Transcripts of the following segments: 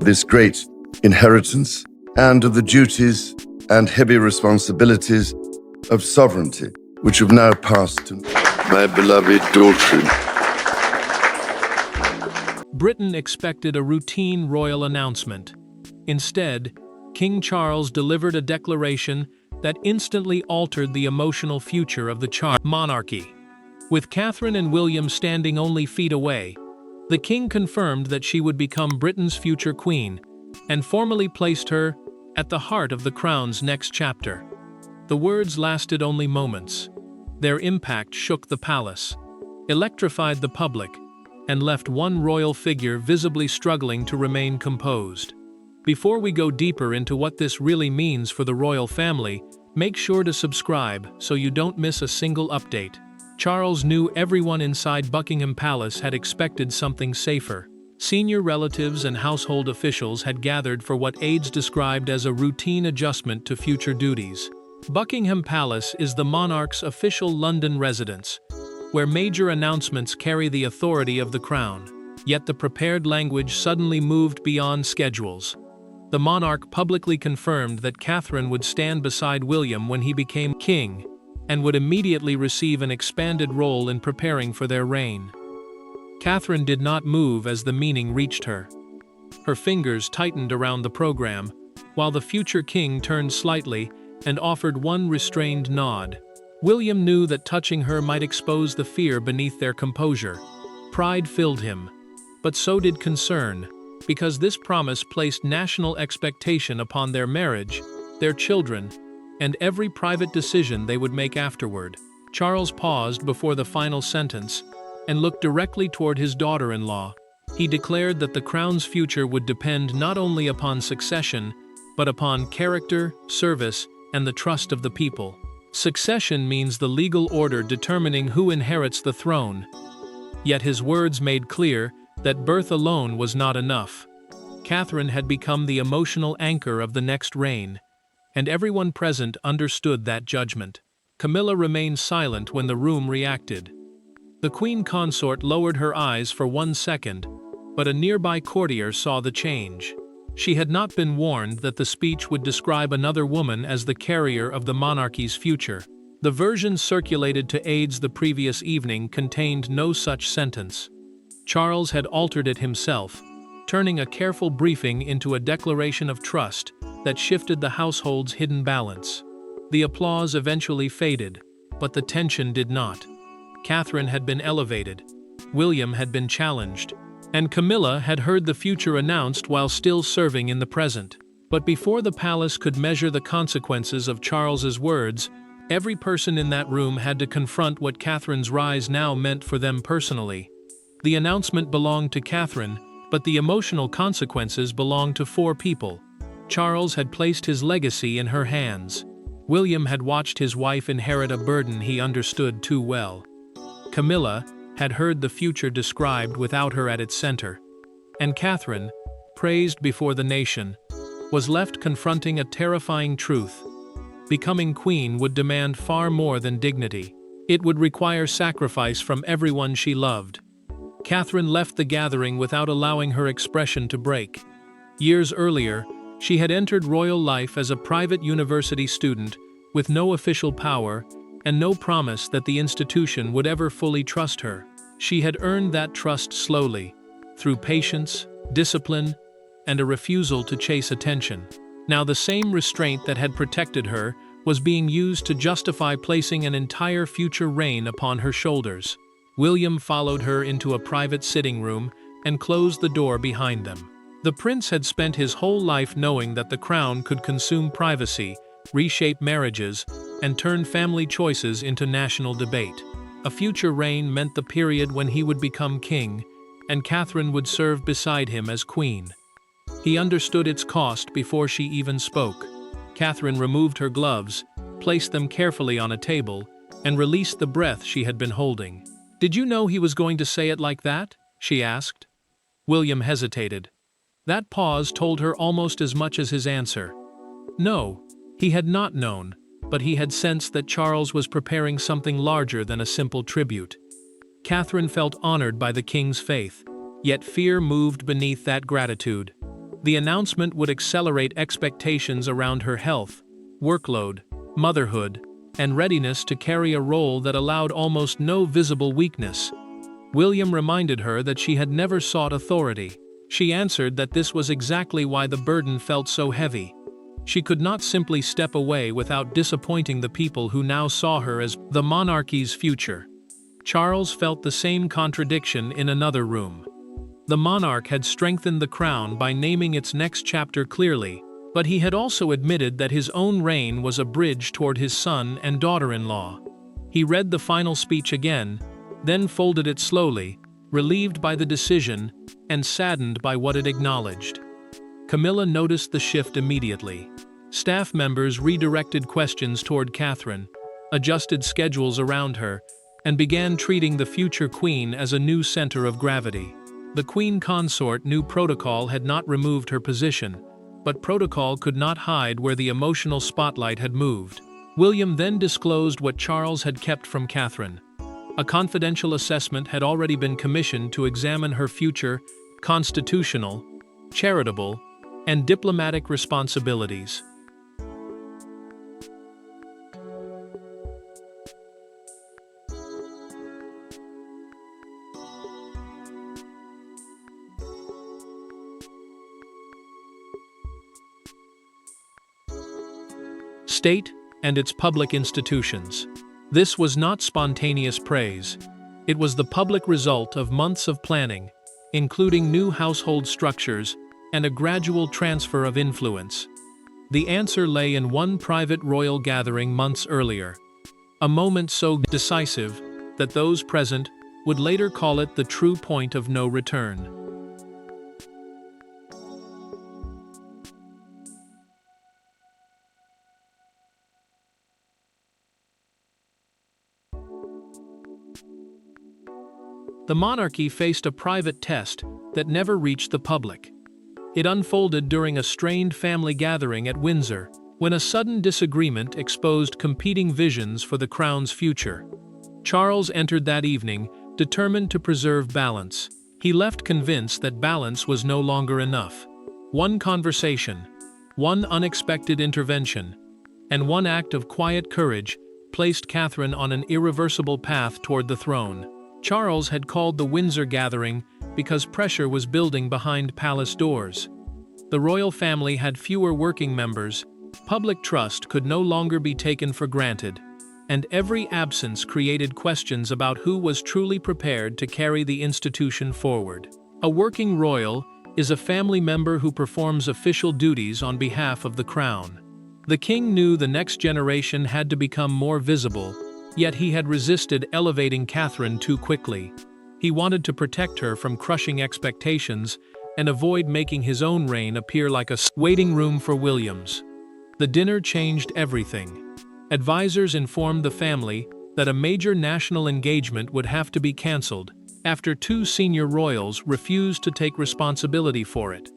this great inheritance and of the duties and heavy responsibilities of sovereignty, which have now passed to my beloved daughter. Britain expected a routine royal announcement. Instead, King Charles delivered a declaration that instantly altered the emotional future of the monarchy. With Catherine and William standing only feet away, the king confirmed that she would become Britain's future queen and formally placed her at the heart of the crown's next chapter. The words lasted only moments. Their impact shook the palace, electrified the public, and left one royal figure visibly struggling to remain composed. Before we go deeper into what this really means for the royal family, make sure to subscribe so you don't miss a single update. Charles knew everyone inside Buckingham Palace had expected something safer. Senior relatives and household officials had gathered for what aides described as a routine adjustment to future duties. Buckingham Palace is the monarch's official London residence, where major announcements carry the authority of the crown. Yet the prepared language suddenly moved beyond schedules. The monarch publicly confirmed that Catherine would stand beside William when he became king, and would immediately receive an expanded role in preparing for their reign. Catherine did not move as the meaning reached her. Her fingers tightened around the program, while the future king turned slightly and offered one restrained nod. William knew that touching her might expose the fear beneath their composure. Pride filled him, but so did concern, because this promise placed national expectation upon their marriage, their children, and every private decision they would make afterward. Charles paused before the final sentence and looked directly toward his daughter-in-law. He declared that the crown's future would depend not only upon succession, but upon character, service, and the trust of the people. Succession means the legal order determining who inherits the throne. Yet his words made clear that birth alone was not enough. Catherine had become the emotional anchor of the next reign, and everyone present understood that judgment. Camilla remained silent when the room reacted. The queen consort lowered her eyes for 1 second, but a nearby courtier saw the change. She had not been warned that the speech would describe another woman as the carrier of the monarchy's future. The version circulated to aides the previous evening contained no such sentence. Charles had altered it himself, turning a careful briefing into a declaration of trust that shifted the household's hidden balance. The applause eventually faded, but the tension did not. Catherine had been elevated, William had been challenged, and Camilla had heard the future announced while still serving in the present. But before the palace could measure the consequences of Charles's words, every person in that room had to confront what Catherine's rise now meant for them personally. The announcement belonged to Catherine, but the emotional consequences belonged to 4 people. Charles had placed his legacy in her hands. William had watched his wife inherit a burden he understood too well. Camilla had heard the future described without her at its center. And Catherine, praised before the nation, was left confronting a terrifying truth. Becoming queen would demand far more than dignity. It would require sacrifice from everyone she loved. Catherine left the gathering without allowing her expression to break. Years earlier, she had entered royal life as a private university student with no official power and no promise that the institution would ever fully trust her. She had earned that trust slowly, through patience, discipline, and a refusal to chase attention. Now the same restraint that had protected her was being used to justify placing an entire future reign upon her shoulders. William followed her into a private sitting room and closed the door behind them. The prince had spent his whole life knowing that the crown could consume privacy, reshape marriages, and turn family choices into national debate. A future reign meant the period when he would become king, and Catherine would serve beside him as queen. He understood its cost before she even spoke. Catherine removed her gloves, placed them carefully on a table, and released the breath she had been holding. "Did you know he was going to say it like that?" she asked. William hesitated. That pause told her almost as much as his answer. No, he had not known, but he had sensed that Charles was preparing something larger than a simple tribute. Catherine felt honored by the king's faith, yet fear moved beneath that gratitude. The announcement would accelerate expectations around her health, workload, motherhood, and readiness to carry a role that allowed almost no visible weakness. William reminded her that she had never sought authority. She answered that this was exactly why the burden felt so heavy. She could not simply step away without disappointing the people who now saw her as the monarchy's future. Charles felt the same contradiction in another room. The monarch had strengthened the crown by naming its next chapter clearly, but he had also admitted that his own reign was a bridge toward his son and daughter-in-law. He read the final speech again, then folded it slowly, relieved by the decision and saddened by what it acknowledged. Camilla noticed the shift immediately. Staff members redirected questions toward Catherine, adjusted schedules around her, and began treating the future queen as a new center of gravity. The queen consort knew protocol had not removed her position, but protocol could not hide where the emotional spotlight had moved. William then disclosed what Charles had kept from Catherine. A confidential assessment had already been commissioned to examine her future constitutional, charitable, and diplomatic responsibilities. State and its public institutions. This was not spontaneous praise. It was the public result of months of planning, including new household structures and a gradual transfer of influence. The answer lay in one private royal gathering months earlier, a moment so decisive that those present would later call it the true point of no return. The monarchy faced a private test that never reached the public. It unfolded during a strained family gathering at Windsor, when a sudden disagreement exposed competing visions for the crown's future. Charles entered that evening, determined to preserve balance. He left convinced that balance was no longer enough. One conversation, one unexpected intervention, and one act of quiet courage placed Catherine on an irreversible path toward the throne. Charles had called the Windsor gathering because pressure was building behind palace doors. The royal family had fewer working members, public trust could no longer be taken for granted, and every absence created questions about who was truly prepared to carry the institution forward. A working royal is a family member who performs official duties on behalf of the crown. The king knew the next generation had to become more visible, yet he had resisted elevating Catherine too quickly. He wanted to protect her from crushing expectations and avoid making his own reign appear like a waiting room for Williams. The dinner changed everything. Advisors informed the family that a major national engagement would have to be cancelled after two senior royals refused to take responsibility for it.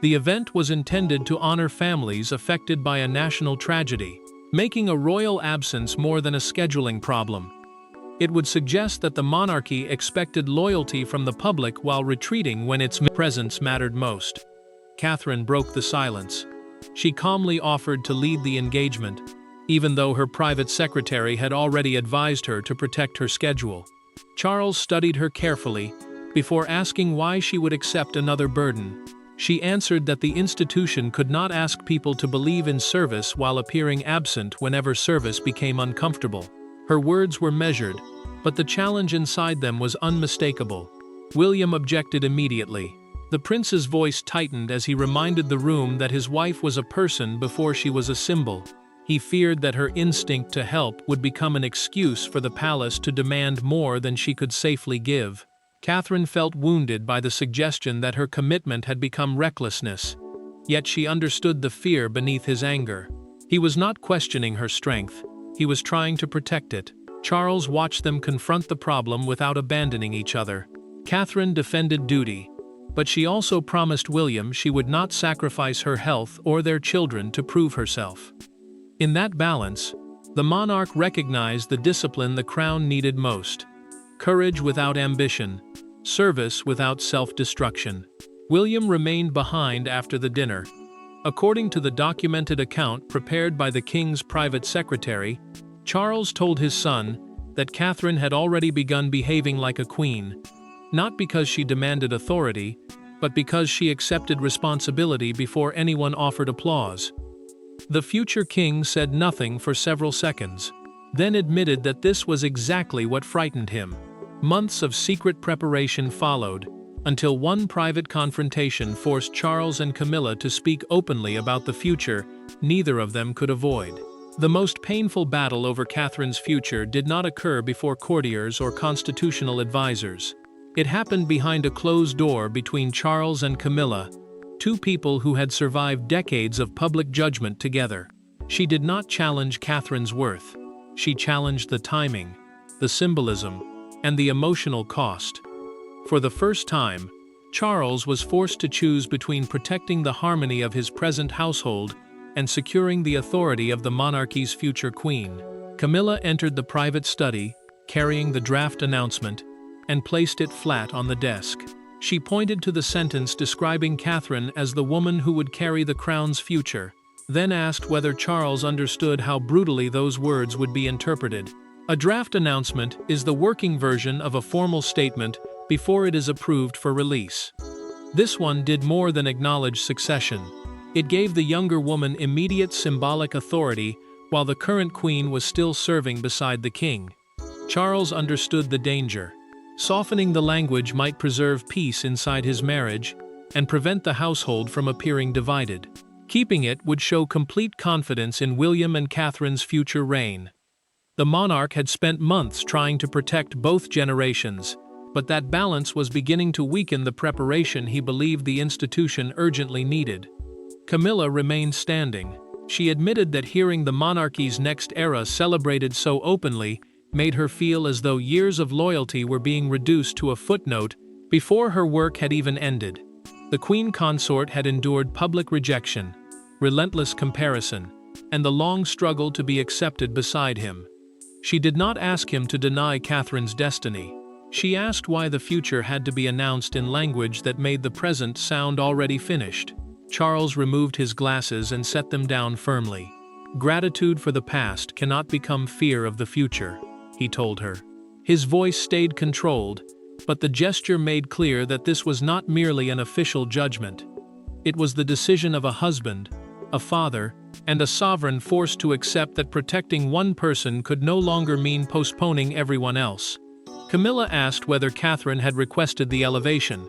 The event was intended to honor families affected by a national tragedy, making a royal absence more than a scheduling problem. It would suggest that the monarchy expected loyalty from the public while retreating when its presence mattered most. Catherine broke the silence. She calmly offered to lead the engagement, even though her private secretary had already advised her to protect her schedule. Charles studied her carefully before asking why she would accept another burden. She answered that the institution could not ask people to believe in service while appearing absent whenever service became uncomfortable. Her words were measured, but the challenge inside them was unmistakable. William objected immediately. The prince's voice tightened as he reminded the room that his wife was a person before she was a symbol. He feared that her instinct to help would become an excuse for the palace to demand more than she could safely give. Catherine felt wounded by the suggestion that her commitment had become recklessness, yet she understood the fear beneath his anger. He was not questioning her strength, he was trying to protect it. Charles watched them confront the problem without abandoning each other. Catherine defended duty, but she also promised William she would not sacrifice her health or their children to prove herself. In that balance, the monarch recognized the discipline the crown needed most: courage without ambition, service without self-destruction. William remained behind after the dinner. According to the documented account prepared by the king's private secretary, Charles told his son that Catherine had already begun behaving like a queen, not because she demanded authority, but because she accepted responsibility before anyone offered applause. The future king said nothing for several seconds, then admitted that this was exactly what frightened him. Months of secret preparation followed, until one private confrontation forced Charles and Camilla to speak openly about the future neither of them could avoid. The most painful battle over Catherine's future did not occur before courtiers or constitutional advisors. It happened behind a closed door between Charles and Camilla, two people who had survived decades of public judgment together. She did not challenge Catherine's worth. She challenged the timing, the symbolism, and the emotional cost. For the first time, Charles was forced to choose between protecting the harmony of his present household and securing the authority of the monarchy's future queen. Camilla entered the private study, carrying the draft announcement, and placed it flat on the desk. She pointed to the sentence describing Catherine as the woman who would carry the crown's future, then asked whether Charles understood how brutally those words would be interpreted. A draft announcement is the working version of a formal statement before it is approved for release. This one did more than acknowledge succession. It gave the younger woman immediate symbolic authority while the current queen was still serving beside the king. Charles understood the danger. Softening the language might preserve peace inside his marriage and prevent the household from appearing divided. Keeping it would show complete confidence in William and Catherine's future reign. The monarch had spent months trying to protect both generations, but that balance was beginning to weaken the preparation he believed the institution urgently needed. Camilla remained standing. She admitted that hearing the monarchy's next era celebrated so openly made her feel as though years of loyalty were being reduced to a footnote before her work had even ended. The queen consort had endured public rejection, relentless comparison, and the long struggle to be accepted beside him. She did not ask him to deny Catherine's destiny. She asked why the future had to be announced in language that made the present sound already finished. Charles removed his glasses and set them down firmly. Gratitude for the past cannot become fear of the future, he told her. His voice stayed controlled, but the gesture made clear that this was not merely an official judgment. It was the decision of a husband, a father, and a sovereign forced to accept that protecting one person could no longer mean postponing everyone else. Camilla asked whether Catherine had requested the elevation.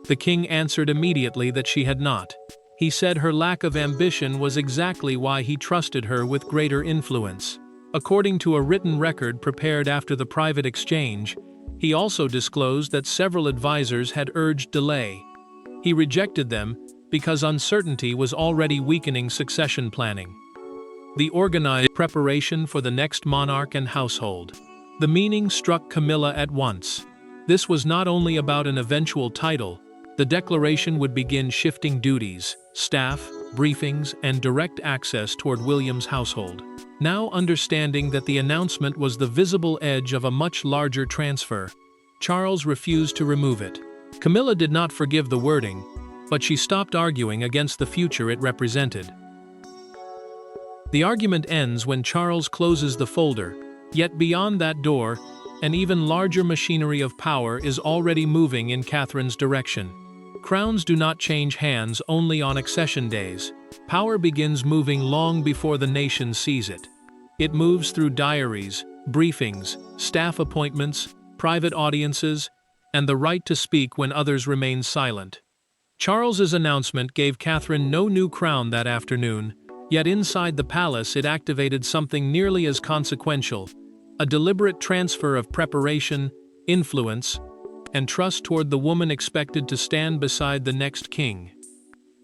The king answered immediately that she had not. He said her lack of ambition was exactly why he trusted her with greater influence. According to a written record prepared after the private exchange, he also disclosed that several advisors had urged delay. He rejected them because uncertainty was already weakening succession planning. The organized preparation for the next monarch and household. The meaning struck Camilla at once. This was not only about an eventual title. The declaration would begin shifting duties, staff, briefings, and direct access toward William's household. Now understanding that the announcement was the visible edge of a much larger transfer, Charles refused to remove it. Camilla did not forgive the wording, but she stopped arguing against the future it represented. The argument ends when Charles closes the folder, yet beyond that door, an even larger machinery of power is already moving in Catherine's direction. Crowns do not change hands only on accession days. Power begins moving long before the nation sees it. It moves through diaries, briefings, staff appointments, private audiences, and the right to speak when others remain silent. Charles's announcement gave Catherine no new crown that afternoon, yet inside the palace it activated something nearly as consequential, a deliberate transfer of preparation, influence, and trust toward the woman expected to stand beside the next king.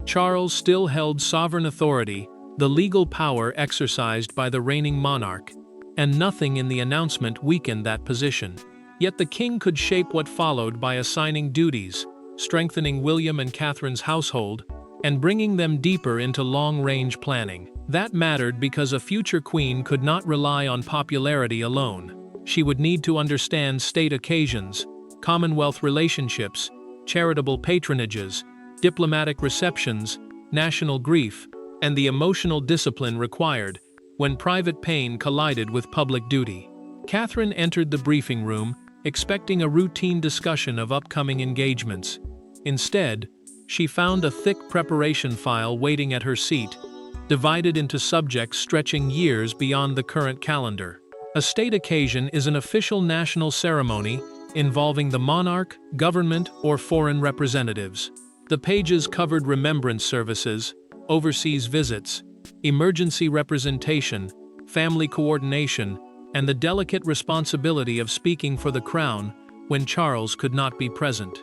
Charles still held sovereign authority, the legal power exercised by the reigning monarch, and nothing in the announcement weakened that position. Yet the king could shape what followed by assigning duties, strengthening William and Catherine's household, and bringing them deeper into long-range planning. That mattered because a future queen could not rely on popularity alone. She would need to understand state occasions, Commonwealth relationships, charitable patronages, diplomatic receptions, national grief, and the emotional discipline required when private pain collided with public duty. Catherine entered the briefing room, expecting a routine discussion of upcoming engagements. Instead, she found a thick preparation file waiting at her seat, divided into subjects stretching years beyond the current calendar. A state occasion is an official national ceremony involving the monarch, government, or foreign representatives. The pages covered remembrance services, overseas visits, emergency representation, family coordination, and the delicate responsibility of speaking for the crown when Charles could not be present.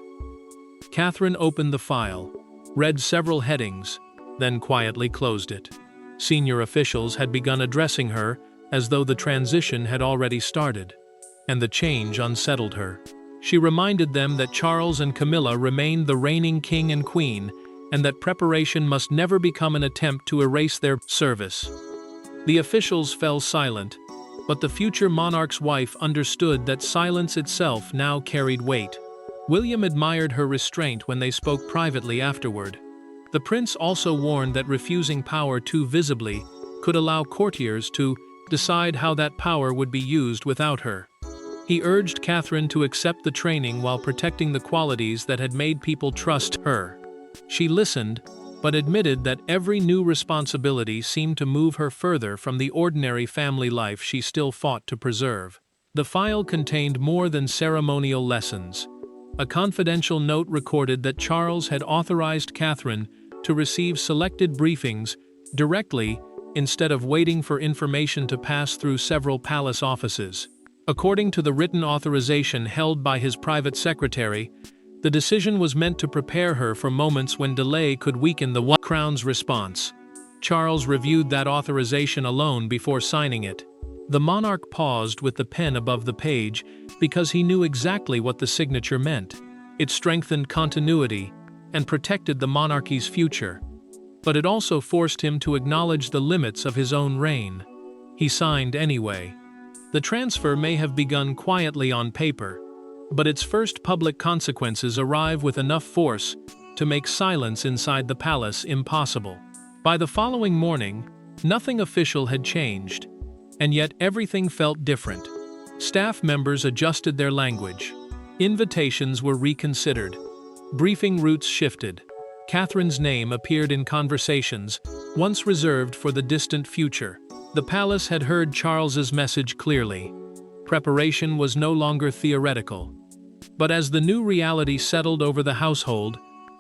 Catherine opened the file, read several headings, then quietly closed it. Senior officials had begun addressing her as though the transition had already started, and the change unsettled her. She reminded them that Charles and Camilla remained the reigning king and queen, and that preparation must never become an attempt to erase their service. The officials fell silent, but the future monarch's wife understood that silence itself now carried weight. William admired her restraint when they spoke privately afterward. The prince also warned that refusing power too visibly could allow courtiers to decide how that power would be used without her. He urged Catherine to accept the training while protecting the qualities that had made people trust her. She listened, but admitted that every new responsibility seemed to move her further from the ordinary family life she still fought to preserve. The file contained more than ceremonial lessons. A confidential note recorded that Charles had authorized Catherine to receive selected briefings directly instead of waiting for information to pass through several palace offices. According to the written authorization held by his private secretary, the decision was meant to prepare her for moments when delay could weaken the crown's response. Charles reviewed that authorization alone before signing it. The monarch paused with the pen above the page because he knew exactly what the signature meant. It strengthened continuity and protected the monarchy's future. But it also forced him to acknowledge the limits of his own reign. He signed anyway. The transfer may have begun quietly on paper, but its first public consequences arrive with enough force to make silence inside the palace impossible. By the following morning, nothing official had changed, and yet everything felt different. Staff members adjusted their language. Invitations were reconsidered. Briefing routes shifted. Catherine's name appeared in conversations, once reserved for the distant future. The palace had heard Charles's message clearly. Preparation was no longer theoretical. But as the new reality settled over the household,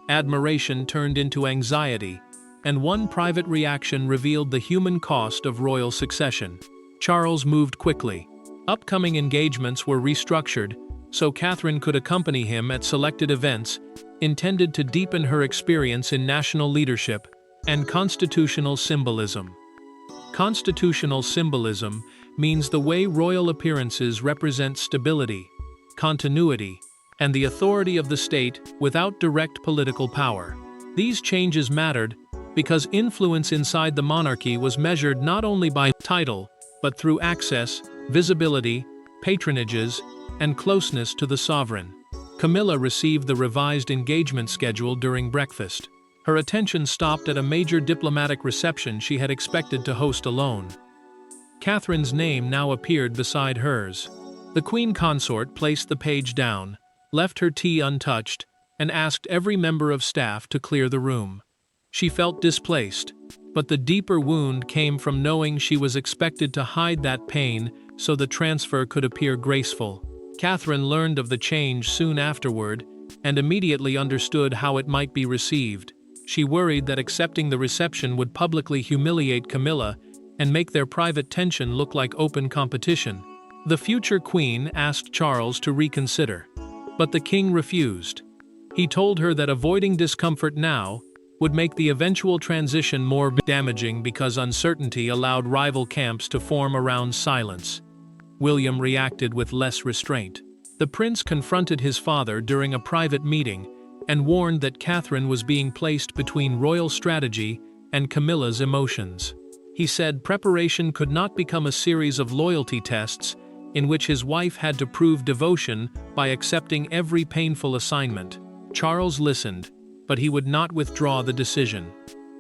admiration turned into anxiety, and one private reaction revealed the human cost of royal succession. Charles moved quickly. Upcoming engagements were restructured, so Catherine could accompany him at selected events intended to deepen her experience in national leadership and constitutional symbolism. Constitutional symbolism means the way royal appearances represent stability, continuity, and the authority of the state without direct political power. These changes mattered because influence inside the monarchy was measured not only by title, but through access, visibility, patronages, and closeness to the sovereign. Camilla received the revised engagement schedule during breakfast. Her attention stopped at a major diplomatic reception she had expected to host alone. Catherine's name now appeared beside hers. The queen consort placed the page down, left her tea untouched, and asked every member of staff to clear the room. She felt displaced, but the deeper wound came from knowing she was expected to hide that pain so the transfer could appear graceful. Catherine learned of the change soon afterward and immediately understood how it might be received. She worried that accepting the reception would publicly humiliate Camilla and make their private tension look like open competition. The future queen asked Charles to reconsider, but the king refused. He told her that avoiding discomfort now would make the eventual transition more damaging because uncertainty allowed rival camps to form around silence. William reacted with less restraint. The prince confronted his father during a private meeting and warned that Catherine was being placed between royal strategy and Camilla's emotions. He said preparation could not become a series of loyalty tests in which his wife had to prove devotion by accepting every painful assignment. Charles listened, but he would not withdraw the decision.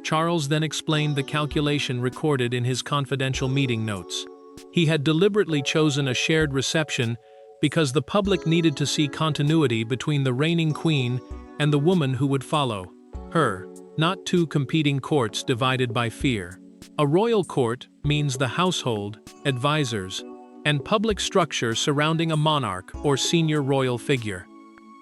Charles then explained the calculation recorded in his confidential meeting notes. He had deliberately chosen a shared reception because the public needed to see continuity between the reigning queen and the woman who would follow her, not two competing courts divided by fear. A royal court means the household, advisors, and public structure surrounding a monarch or senior royal figure.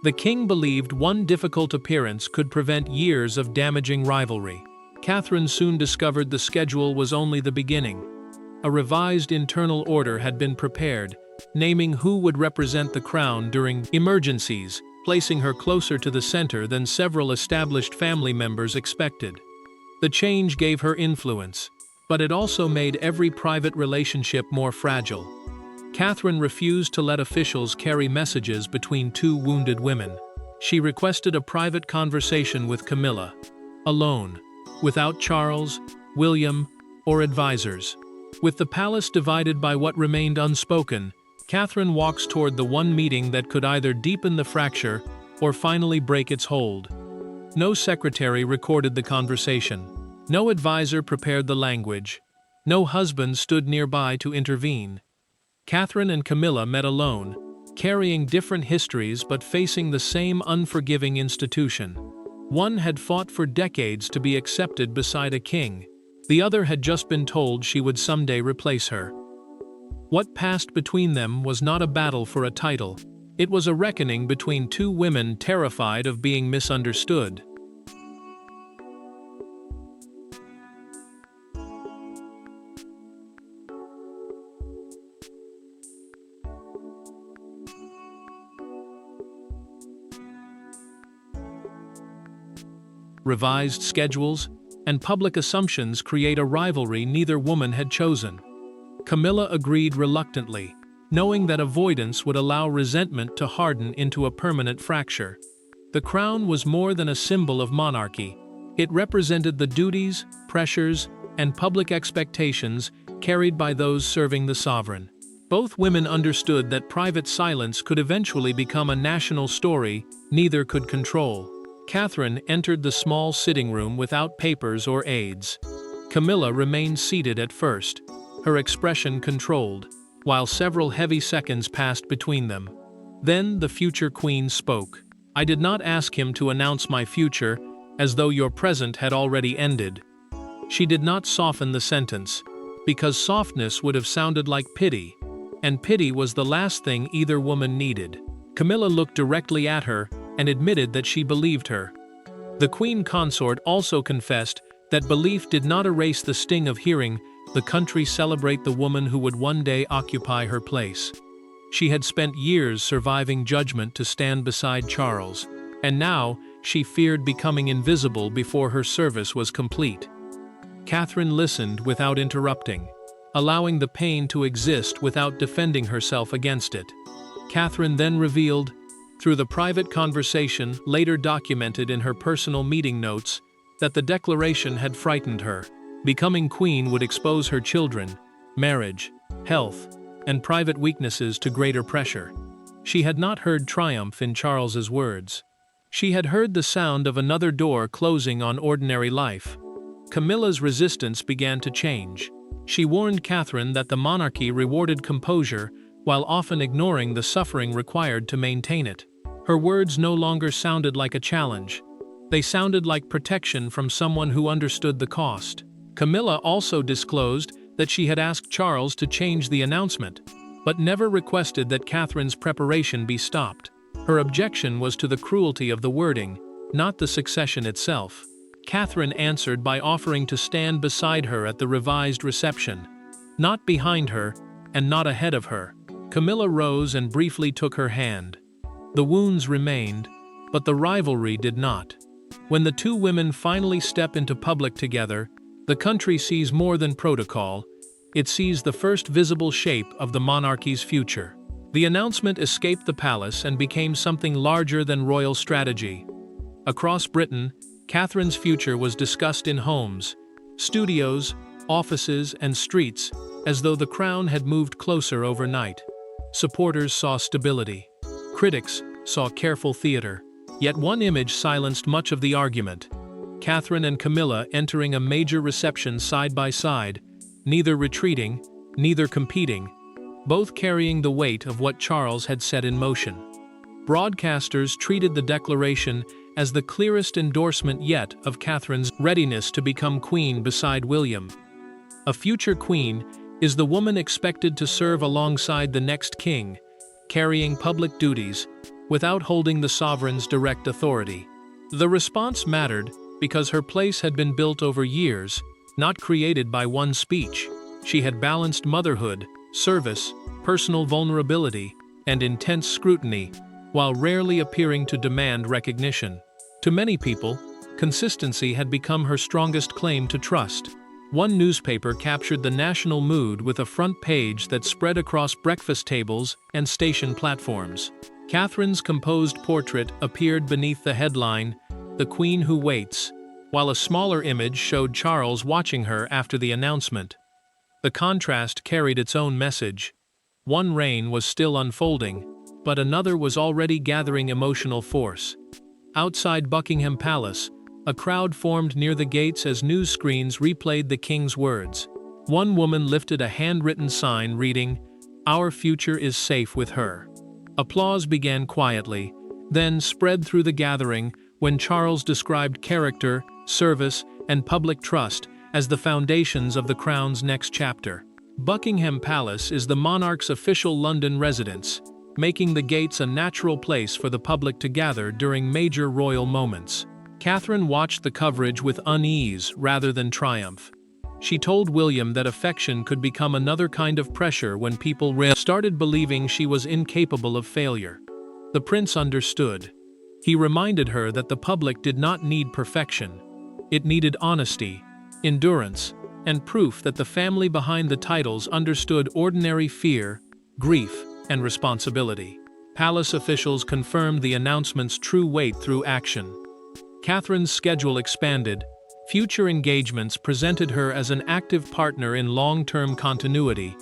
The king believed one difficult appearance could prevent years of damaging rivalry. Catherine soon discovered the schedule was only the beginning. A revised internal order had been prepared, naming who would represent the crown during emergencies, placing her closer to the center than several established family members expected. The change gave her influence, but it also made every private relationship more fragile. Catherine refused to let officials carry messages between two wounded women. She requested a private conversation with Camilla, alone, without Charles, William, or advisors. With the palace divided by what remained unspoken, Catherine walks toward the one meeting that could either deepen the fracture or finally break its hold. No secretary recorded the conversation. No advisor prepared the language. No husband stood nearby to intervene. Catherine and Camilla met alone, carrying different histories but facing the same unforgiving institution. One had fought for decades to be accepted beside a king. The other had just been told she would someday replace her. What passed between them was not a battle for a title. It was a reckoning between two women terrified of being misunderstood. Revised schedules and public assumptions create a rivalry neither woman had chosen. Camilla agreed reluctantly, knowing that avoidance would allow resentment to harden into a permanent fracture. The crown was more than a symbol of monarchy. It represented the duties, pressures, and public expectations carried by those serving the sovereign. Both women understood that private silence could eventually become a national story neither could control. Catherine entered the small sitting room without papers or aides. Camilla remained seated at first, her expression controlled, while several heavy seconds passed between them. Then the future queen spoke. "I did not ask him to announce my future, as though your present had already ended." She did not soften the sentence, because softness would have sounded like pity, and pity was the last thing either woman needed. Camilla looked directly at her and admitted that she believed her. The queen consort also confessed that belief did not erase the sting of hearing the country celebrate the woman who would one day occupy her place. She had spent years surviving judgment to stand beside Charles, and now she feared becoming invisible before her service was complete. Catherine listened without interrupting, allowing the pain to exist without defending herself against it. Catherine then revealed, through the private conversation later documented in her personal meeting notes, that the declaration had frightened her. Becoming queen would expose her children, marriage, health, and private weaknesses to greater pressure. She had not heard triumph in Charles's words. She had heard the sound of another door closing on ordinary life. Camilla's resistance began to change. She warned Catherine that the monarchy rewarded composure while often ignoring the suffering required to maintain it. Her words no longer sounded like a challenge. They sounded like protection from someone who understood the cost. Camilla also disclosed that she had asked Charles to change the announcement, but never requested that Catherine's preparation be stopped. Her objection was to the cruelty of the wording, not the succession itself. Catherine answered by offering to stand beside her at the revised reception, not behind her and not ahead of her. Camilla rose and briefly took her hand. The wounds remained, but the rivalry did not. When the two women finally step into public together, the country sees more than protocol. It sees the first visible shape of the monarchy's future. The announcement escaped the palace and became something larger than royal strategy. Across Britain, Catherine's future was discussed in homes, studios, offices, and streets, as though the crown had moved closer overnight. Supporters saw stability. Critics saw careful theater. Yet one image silenced much of the argument. Catherine and Camilla entering a major reception side by side, neither retreating, neither competing, both carrying the weight of what Charles had set in motion. Broadcasters treated the declaration as the clearest endorsement yet of Catherine's readiness to become queen beside William. A future queen is the woman expected to serve alongside the next king, carrying public duties, without holding the sovereign's direct authority. The response mattered because her place had been built over years, not created by one speech. She had balanced motherhood, service, personal vulnerability, and intense scrutiny, while rarely appearing to demand recognition. To many people, consistency had become her strongest claim to trust. One newspaper captured the national mood with a front page that spread across breakfast tables and station platforms. Catherine's composed portrait appeared beneath the headline, "The Queen Who Waits," while a smaller image showed Charles watching her after the announcement. The contrast carried its own message. One reign was still unfolding, but another was already gathering emotional force. Outside Buckingham Palace, a crowd formed near the gates as news screens replayed the king's words. One woman lifted a handwritten sign reading, "Our future is safe with her." Applause began quietly, then spread through the gathering when Charles described character, service, and public trust as the foundations of the crown's next chapter. Buckingham Palace is the monarch's official London residence, making the gates a natural place for the public to gather during major royal moments. Catherine watched the coverage with unease rather than triumph. She told William that affection could become another kind of pressure when people started believing she was incapable of failure. The prince understood. He reminded her that the public did not need perfection. It needed honesty, endurance, and proof that the family behind the titles understood ordinary fear, grief, and responsibility. Palace officials confirmed the announcement's true weight through action. Catherine's schedule expanded. Future engagements presented her as an active partner in long-term continuity,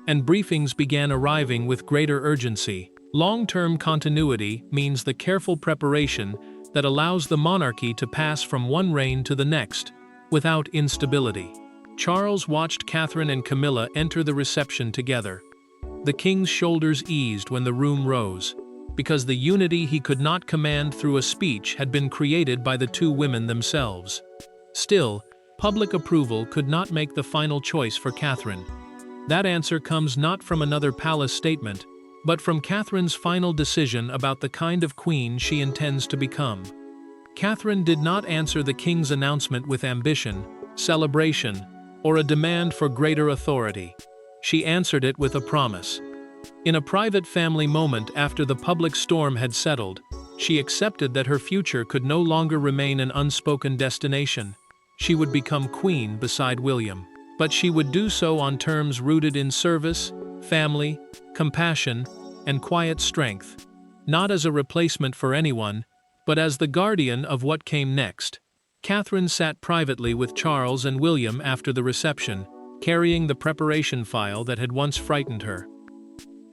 and briefings began arriving with greater urgency. Long-term continuity means the careful preparation that allows the monarchy to pass from one reign to the next, without instability. Charles watched Catherine and Camilla enter the reception together. The king's shoulders eased when the room rose, because the unity he could not command through a speech had been created by the two women themselves. Still, public approval could not make the final choice for Catherine. That answer comes not from another palace statement, but from Catherine's final decision about the kind of queen she intends to become. Catherine did not answer the king's announcement with ambition, celebration, or a demand for greater authority. She answered it with a promise. In a private family moment after the public storm had settled, she accepted that her future could no longer remain an unspoken destination. She would become queen beside William. But she would do so on terms rooted in service, family, compassion, and quiet strength, not as a replacement for anyone, but as the guardian of what came next. Catherine sat privately with Charles and William after the reception, carrying the preparation file that had once frightened her.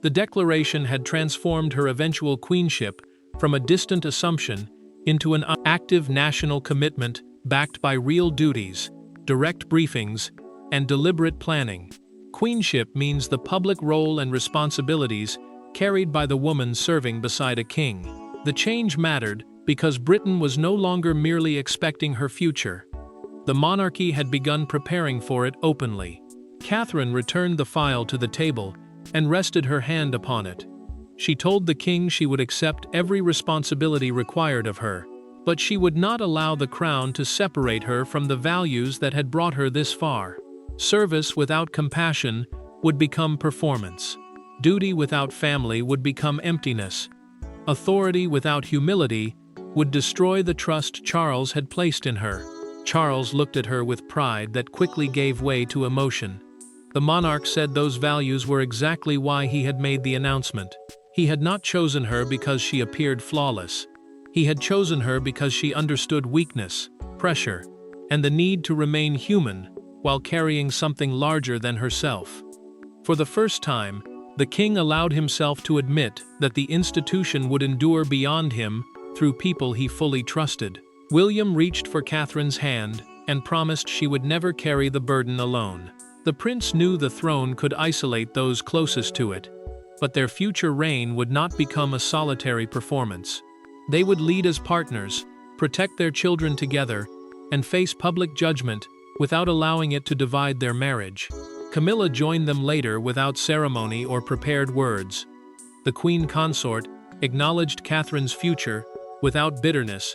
The declaration had transformed her eventual queenship from a distant assumption into an active national commitment backed by real duties, direct briefings, and deliberate planning. Queenship means the public role and responsibilities carried by the woman serving beside a king. The change mattered because Britain was no longer merely expecting her future. The monarchy had begun preparing for it openly. Catherine returned the file to the table and rested her hand upon it. She told the king she would accept every responsibility required of her, but she would not allow the crown to separate her from the values that had brought her this far. Service without compassion would become performance. Duty without family would become emptiness. Authority without humility would destroy the trust Charles had placed in her. Charles looked at her with pride that quickly gave way to emotion. The monarch said those values were exactly why he had made the announcement. He had not chosen her because she appeared flawless. He had chosen her because she understood weakness, pressure, and the need to remain human while carrying something larger than herself. For the first time, the king allowed himself to admit that the institution would endure beyond him through people he fully trusted. William reached for Catherine's hand and promised she would never carry the burden alone. The prince knew the throne could isolate those closest to it, but their future reign would not become a solitary performance. They would lead as partners, protect their children together, and face public judgment without allowing it to divide their marriage. Camilla joined them later without ceremony or prepared words. The queen consort acknowledged Catherine's future without bitterness,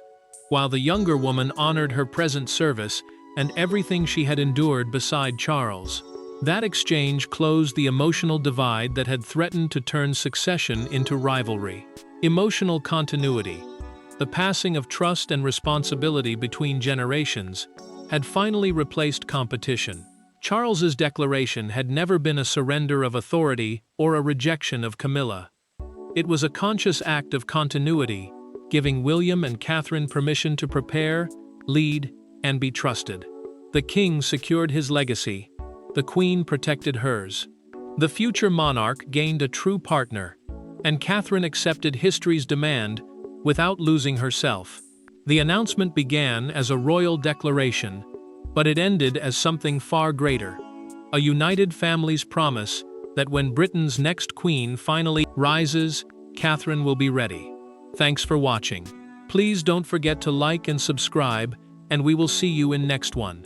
while the younger woman honored her present service and everything she had endured beside Charles. That exchange closed the emotional divide that had threatened to turn succession into rivalry. Emotional continuity, the passing of trust and responsibility between generations, had finally replaced competition. Charles's declaration had never been a surrender of authority or a rejection of Camilla. It was a conscious act of continuity, giving William and Catherine permission to prepare, lead, and be trusted. The king secured his legacy. The queen protected hers. The future monarch gained a true partner, and Catherine accepted history's demand without losing herself. The announcement began as a royal declaration, but it ended as something far greater, a united family's promise that when Britain's next queen finally rises, Catherine will be ready. Thanks for watching. Please don't forget to like and subscribe, and we will see you in next one.